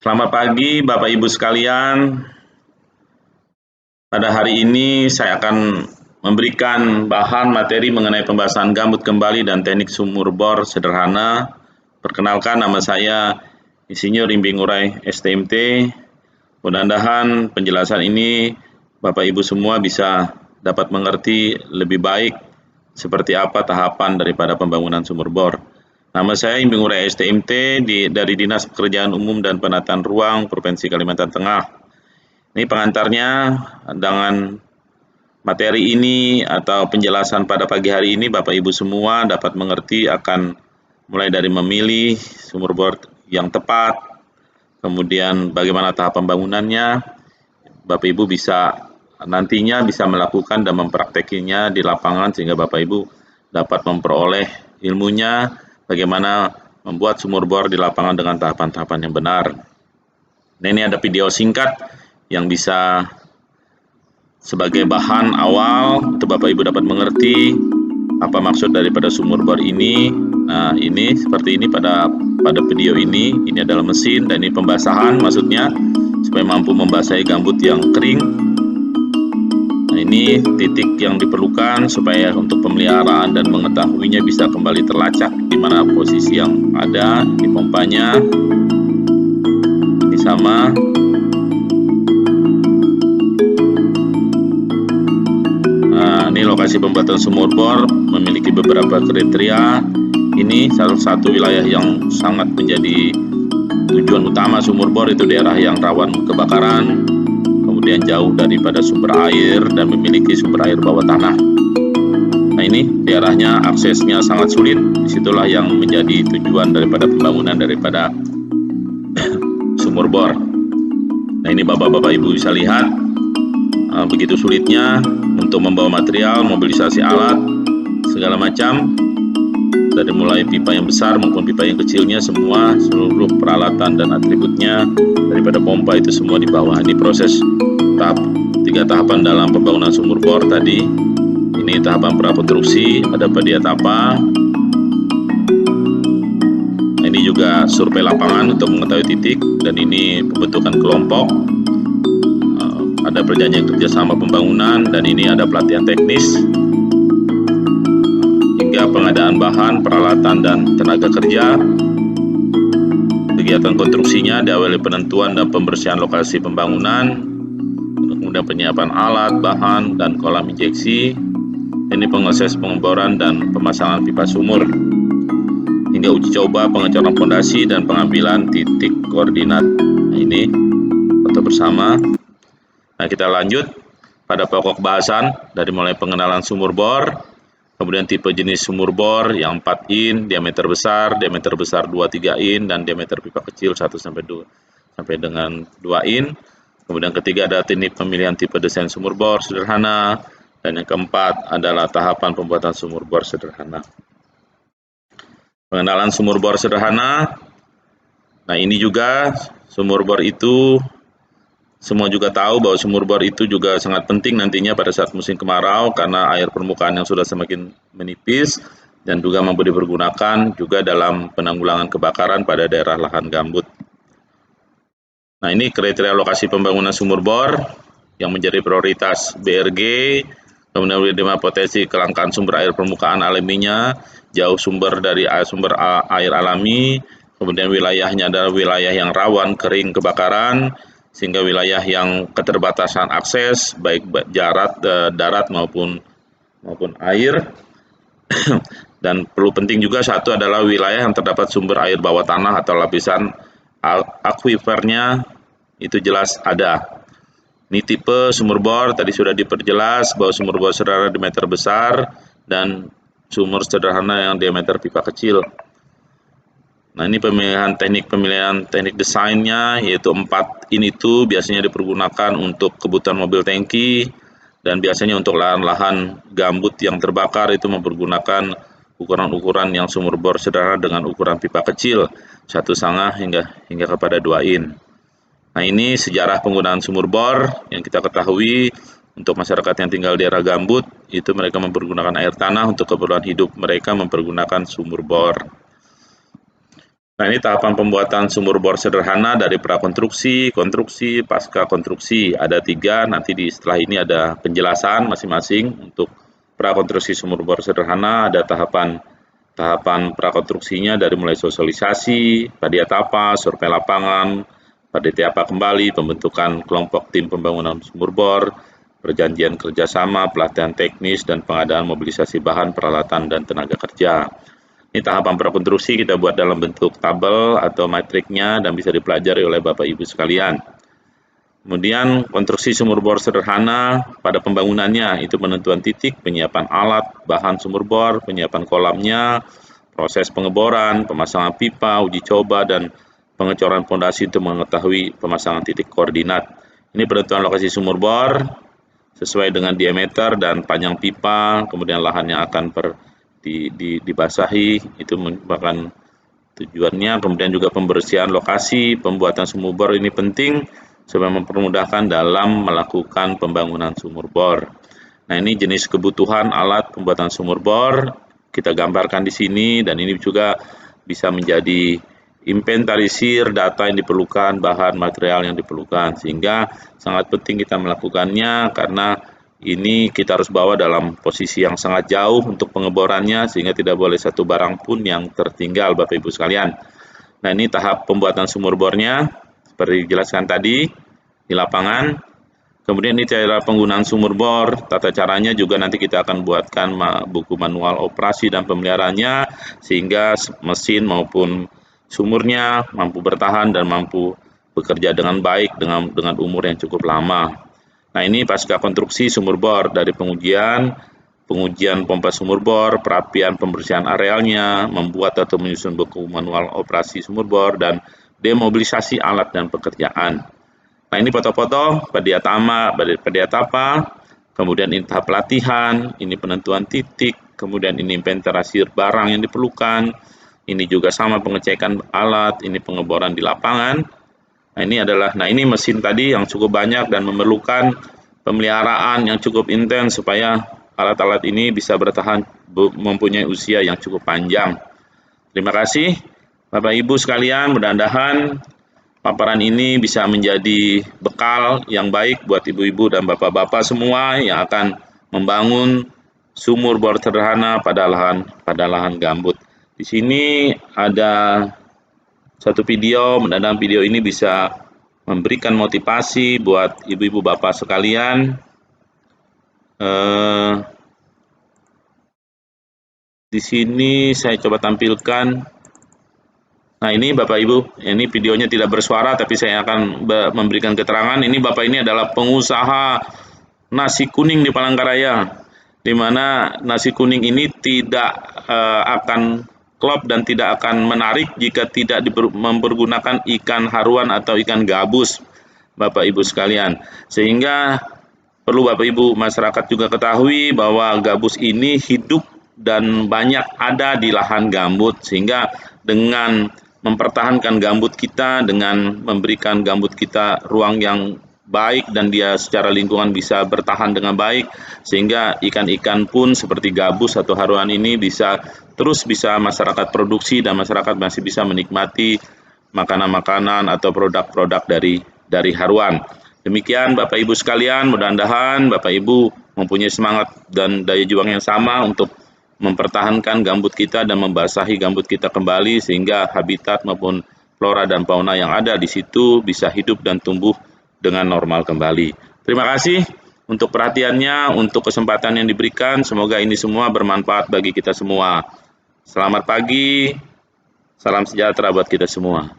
Selamat pagi Bapak Ibu sekalian. Pada hari ini saya akan memberikan bahan materi mengenai pembahasan gambut kembali dan teknik sumur bor sederhana. Perkenalkan, nama saya Insinyur Imbing Urai STMT. Mudah-mudahan penjelasan ini Bapak Ibu semua bisa dapat mengerti lebih baik seperti apa tahapan daripada pembangunan sumur bor. Nama saya Imbing Urai STMT dari Dinas Pekerjaan Umum dan Penataan Ruang Provinsi Kalimantan Tengah. Ini pengantarnya. Dengan materi ini atau penjelasan pada pagi hari ini, Bapak Ibu semua dapat mengerti akan mulai dari memilih sumur bor yang tepat, kemudian bagaimana tahap pembangunannya. Bapak Ibu nantinya bisa melakukan dan mempraktekinya di lapangan sehingga Bapak Ibu dapat memperoleh ilmunya bagaimana membuat sumur bor di lapangan dengan tahapan-tahapan yang benar. Nah, ini ada video singkat yang bisa sebagai bahan awal untuk Bapak Ibu dapat mengerti apa maksud daripada sumur bor ini. Nah, ini seperti ini pada video ini. Ini adalah mesin dan ini pembasahan, maksudnya supaya mampu membasahi gambut yang kering. Nah, ini titik yang diperlukan supaya untuk pemeliharaan dan mengetahuinya bisa kembali terlacak di mana posisi yang ada di pompanya. Ini sama. Ini lokasi pembuatan sumur bor memiliki beberapa kriteria. Ini salah satu wilayah yang sangat menjadi tujuan utama sumur bor, itu daerah yang rawan kebakaran, kemudian jauh daripada sumber air dan memiliki sumber air bawah tanah. Nah, ini daerahnya aksesnya sangat sulit. Disitulah yang menjadi tujuan daripada pembangunan daripada sumur bor. Nah, ini Bapak-Bapak Ibu bisa lihat begitu sulitnya untuk membawa material, mobilisasi alat, segala macam, dari mulai pipa yang besar maupun pipa yang kecilnya, seluruh peralatan dan atributnya daripada pompa itu semua di bawah. Ini proses tiga tahapan dalam pembangunan sumur bor tadi. Ini tahapan prakonstruksi, ada pedia tapa. Nah, ini juga survei lapangan untuk mengetahui titik, dan ini pembentukan kelompok. Ada perjanjian kerjasama pembangunan, dan ini ada pelatihan teknis hingga pengadaan bahan, peralatan, dan tenaga kerja. Kegiatan konstruksinya diawali penentuan dan pembersihan lokasi pembangunan, kemudian penyiapan alat, bahan, dan kolam injeksi. Ini proses pengeboran dan pemasangan pipa sumur hingga uji coba pengecoran fondasi dan pengambilan titik koordinat. Nah, ini foto bersama. Nah, kita lanjut pada pokok bahasan dari mulai pengenalan sumur bor, kemudian tipe jenis sumur bor yang 4 in, diameter besar 2-3 in, dan diameter pipa kecil 1 sampai dengan 2 in. Kemudian ketiga ada teknik pemilihan tipe desain sumur bor sederhana, dan yang keempat adalah tahapan pembuatan sumur bor sederhana. Pengenalan sumur bor sederhana. Nah, ini juga sumur bor itu semua juga tahu bahwa sumur bor itu juga sangat penting nantinya pada saat musim kemarau karena air permukaan yang sudah semakin menipis dan juga mampu dipergunakan juga dalam penanggulangan kebakaran pada daerah lahan gambut. Nah, ini kriteria lokasi pembangunan sumur bor yang menjadi prioritas BRG, kemudian dengan potensi kelangkaan sumber air permukaan alaminya, jauh dari sumber air alami, kemudian wilayahnya adalah wilayah yang rawan kering kebakaran, sehingga wilayah yang keterbatasan akses baik darat maupun air. Dan perlu penting juga satu adalah wilayah yang terdapat sumber air bawah tanah atau lapisan akuifernya itu jelas ada. Ini tipe sumur bor tadi sudah diperjelas bahwa sumur bor sederhana diameter besar dan sumur sederhana yang diameter pipa kecil. Nah, ini pemilihan teknik desainnya, yaitu 4 in itu biasanya dipergunakan untuk kebutuhan mobil tangki, dan biasanya untuk lahan-lahan gambut yang terbakar itu mempergunakan ukuran-ukuran yang sumur bor sederhana dengan ukuran pipa kecil 1,5 hingga kepada 2 in. Nah, ini sejarah penggunaan sumur bor yang kita ketahui. Untuk masyarakat yang tinggal di daerah gambut itu mereka mempergunakan air tanah untuk keperluan hidup mereka mempergunakan sumur bor. Nah, ini tahapan pembuatan sumur bor sederhana dari prakonstruksi, konstruksi, pasca konstruksi. Ada 3, nanti setelah ini ada penjelasan masing-masing. Untuk prakonstruksi sumur bor sederhana ada tahapan prakonstruksinya dari mulai sosialisasi, padiatapa, survei lapangan, padiatapa kembali, pembentukan kelompok tim pembangunan sumur bor, perjanjian kerjasama, pelatihan teknis, dan pengadaan mobilisasi bahan, peralatan, dan tenaga kerja. Ini tahapan prakonstruksi kita buat dalam bentuk tabel atau matriknya dan bisa dipelajari oleh Bapak Ibu sekalian. Kemudian konstruksi sumur bor sederhana pada pembangunannya itu penentuan titik, penyiapan alat, bahan sumur bor, penyiapan kolamnya, proses pengeboran, pemasangan pipa, uji coba, dan pengecoran fondasi untuk mengetahui pemasangan titik koordinat. Ini penentuan lokasi sumur bor sesuai dengan diameter dan panjang pipa, kemudian lahan yang akan dibasahi, itu merupakan tujuannya. Kemudian juga pembersihan lokasi, pembuatan sumur bor ini penting supaya mempermudahkan dalam melakukan pembangunan sumur bor. Nah, ini jenis kebutuhan alat pembuatan sumur bor kita gambarkan di sini, dan ini juga bisa menjadi inventarisir data yang diperlukan, bahan material yang diperlukan, sehingga sangat penting kita melakukannya karena ini kita harus bawa dalam posisi yang sangat jauh untuk pengeborannya, sehingga tidak boleh satu barang pun yang tertinggal, Bapak Ibu sekalian. Nah, ini tahap pembuatan sumur bornya seperti dijelaskan tadi di lapangan. Kemudian ini cara penggunaan sumur bor, tata caranya juga nanti kita akan buatkan buku manual operasi dan pemeliharaannya, sehingga mesin maupun sumurnya mampu bertahan dan mampu bekerja dengan baik dengan umur yang cukup lama. Nah, ini pasca konstruksi sumur bor dari pengujian pompa sumur bor, perapian pembersihan arealnya, membuat atau menyusun buku manual operasi sumur bor, dan demobilisasi alat dan pekerjaan. Nah, ini foto-foto padiatapa, kemudian ini tahap pelatihan, ini penentuan titik, kemudian ini inventarisir barang yang diperlukan, ini juga sama pengecekan alat, ini pengeboran di lapangan. Nah, ini mesin tadi yang cukup banyak dan memerlukan pemeliharaan yang cukup intens supaya alat-alat ini bisa bertahan mempunyai usia yang cukup panjang. Terima kasih Bapak Ibu sekalian, mudah-mudahan paparan ini bisa menjadi bekal yang baik buat ibu-ibu dan bapak-bapak semua yang akan membangun sumur bor sederhana pada lahan gambut. Di sini ada satu video, mudah-mudahan video ini bisa memberikan motivasi buat ibu-ibu bapak sekalian. Di sini saya coba tampilkan. Nah, ini Bapak Ibu, ini videonya tidak bersuara tapi saya akan memberikan keterangan. Ini Bapak ini adalah pengusaha nasi kuning di Palangkaraya, di mana nasi kuning ini tidak akan klop dan tidak akan menarik jika tidak mempergunakan ikan haruan atau ikan gabus, Bapak Ibu sekalian. Sehingga perlu Bapak Ibu masyarakat juga ketahui bahwa gabus ini hidup dan banyak ada di lahan gambut, sehingga dengan mempertahankan gambut kita, dengan memberikan gambut kita ruang yang baik dan dia secara lingkungan bisa bertahan dengan baik, sehingga ikan-ikan pun seperti gabus atau haruan ini bisa masyarakat produksi dan masyarakat masih bisa menikmati makanan-makanan atau produk-produk dari haruan. Demikian Bapak Ibu sekalian, mudah-mudahan Bapak Ibu mempunyai semangat dan daya juang yang sama untuk mempertahankan gambut kita dan membasahi gambut kita kembali, sehingga habitat maupun flora dan fauna yang ada di situ bisa hidup dan tumbuh dengan normal kembali. Terima kasih untuk perhatiannya, untuk kesempatan yang diberikan. Semoga ini semua bermanfaat bagi kita semua. Selamat pagi, salam sejahtera buat kita semua.